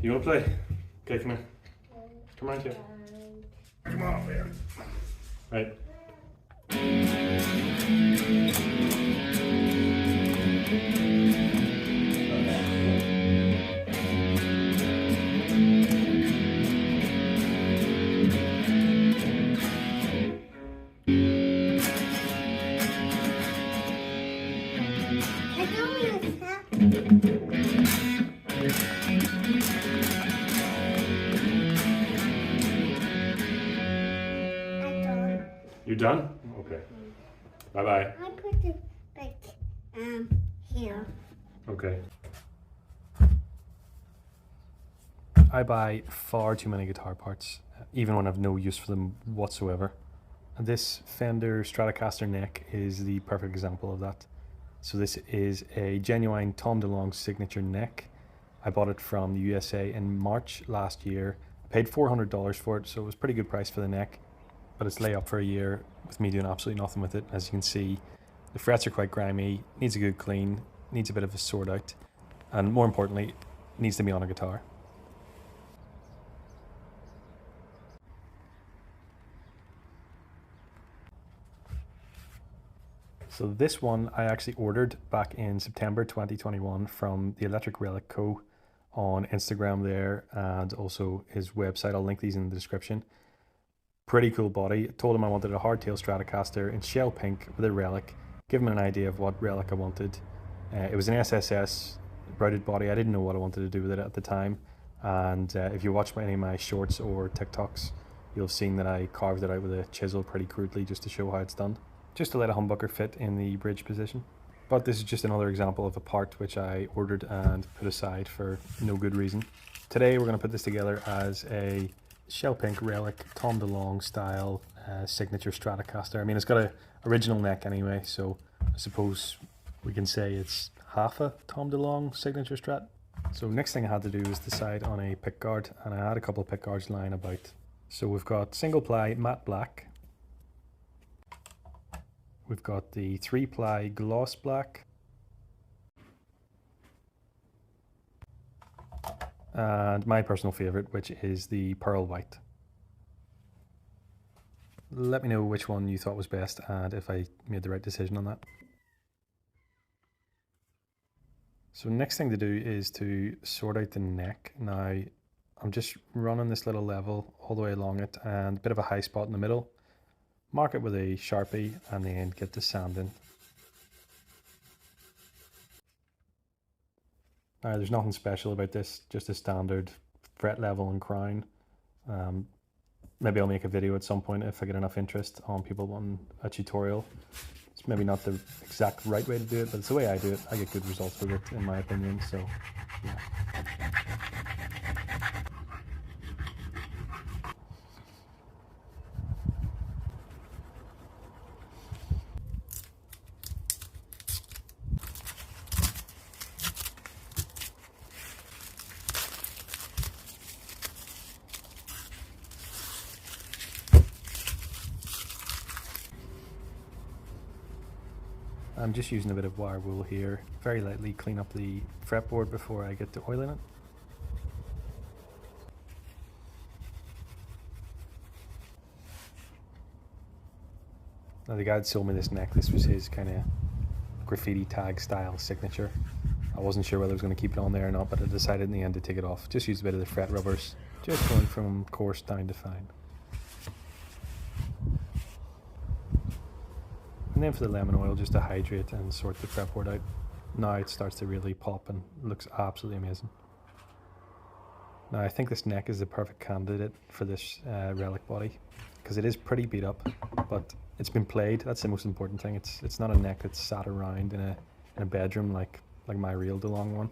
You want to play? Okay, come here. Come on, kid. Come on, man. Right. You done? Okay. Bye bye. I put it like here. Okay. I buy far too many guitar parts, even when I've no use for them whatsoever. And this Fender Stratocaster neck is the perfect example of that. So this is a genuine Tom Delonge signature neck. I bought it from the USA in March last year. I paid $400 for it, so it was a pretty good price for the neck. But it's lay up for a year with me doing absolutely nothing with it. As you can see, the frets are quite grimy, needs a good clean, needs a bit of a sort out, and more importantly, needs to be on a guitar. So this one I actually ordered back in September 2021 from the Electric Relic Co. on Instagram there, and also his website. I'll link these in the description. Pretty cool body. I told him I wanted a hardtail Stratocaster in shell pink with a relic. Give him an idea of what relic I wanted. It was an SSS routed body. I didn't know what I wanted to do with it at the time. And if you watch any of my shorts or TikToks, you'll have seen that I carved it out with a chisel pretty crudely just to show how it's done. Just to let a humbucker fit in the bridge position. But this is just another example of a part which I ordered and put aside for no good reason. Today we're going to put this together as a shell pink relic Tom DeLonge style signature Stratocaster. I mean, it's got a original neck anyway, so I suppose we can say it's half a Tom DeLonge signature Strat. So next thing I had to do was decide on a pickguard, and I had a couple of pickguards lying about. So we've got single ply matte black, we've got the 3-ply gloss black, and my personal favorite, which is the pearl white. Let me know which one you thought was best and if I made the right decision on that. So next thing to do is to sort out the neck. Now I'm just running this little level all the way along it and a bit of a high spot in the middle. Mark it with a Sharpie and then get the sanding. There's nothing special about this, just a standard fret level and crown. Maybe I'll make a video at some point if I get enough interest on people wanting a tutorial. It's maybe not the exact right way to do it, but it's the way I do it. I get good results with it, in my opinion, so yeah. I'm just using a bit of wire wool here, very lightly clean up the fretboard before I get to oiling it. Now the guy that sold me this neck, this was his kind of graffiti tag style signature. I wasn't sure whether I was going to keep it on there or not, but I decided in the end to take it off. Just used a bit of the fret rubbers, just going from coarse down to fine. And then for the lemon oil, just to hydrate and sort the fretboard out. Now it starts to really pop and looks absolutely amazing. Now I think this neck is the perfect candidate for this relic body, because it is pretty beat up, but it's been played. That's the most important thing. It's not a neck that's sat around in a bedroom like my real DeLonge one.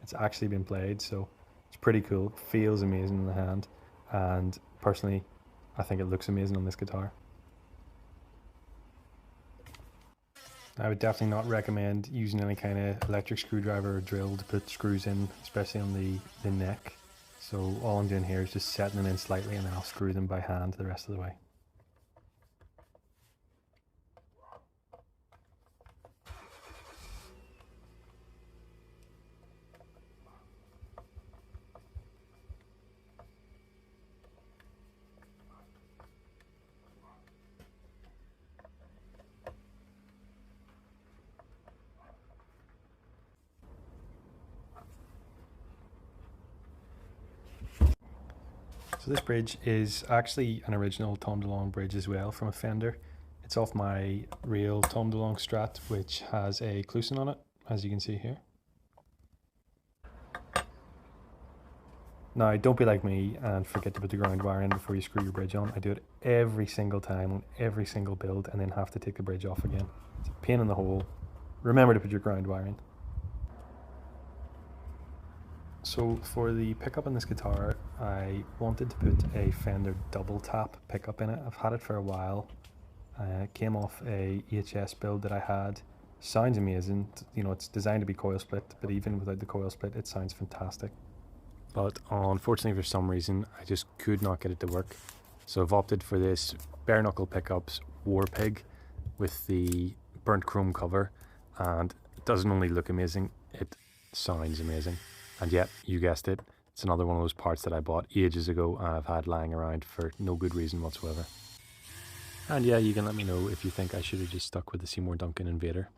It's actually been played, so it's pretty cool. Feels amazing in the hand, and personally I think it looks amazing on this guitar. I would definitely not recommend using any kind of electric screwdriver or drill to put screws in, especially on the neck. So all I'm doing here is just setting them in slightly, and then I'll screw them by hand the rest of the way. So this bridge is actually an original Tom Delonge bridge as well from a Fender. It's off my real Tom Delonge Strat, which has a Clusen on it, as you can see here. Now, don't be like me and forget to put the ground wire in before you screw your bridge on. I do it every single time on every single build and then have to take the bridge off again. It's a pain in the hole. Remember to put your ground wire in. So for the pickup on this guitar, I wanted to put a Fender double tap pickup in it. I've had it for a while. It came off a EHS build that I had. Sounds amazing. You know, it's designed to be coil split, but even without the coil split, it sounds fantastic. But unfortunately, for some reason, I just could not get it to work. So I've opted for this Bare Knuckle Pickups Warpig with the burnt chrome cover, and it doesn't only look amazing, it sounds amazing. And yet, you guessed it, it's another one of those parts that I bought ages ago and I've had lying around for no good reason whatsoever. And yeah, you can let me know if you think I should have just stuck with the Seymour Duncan Invader.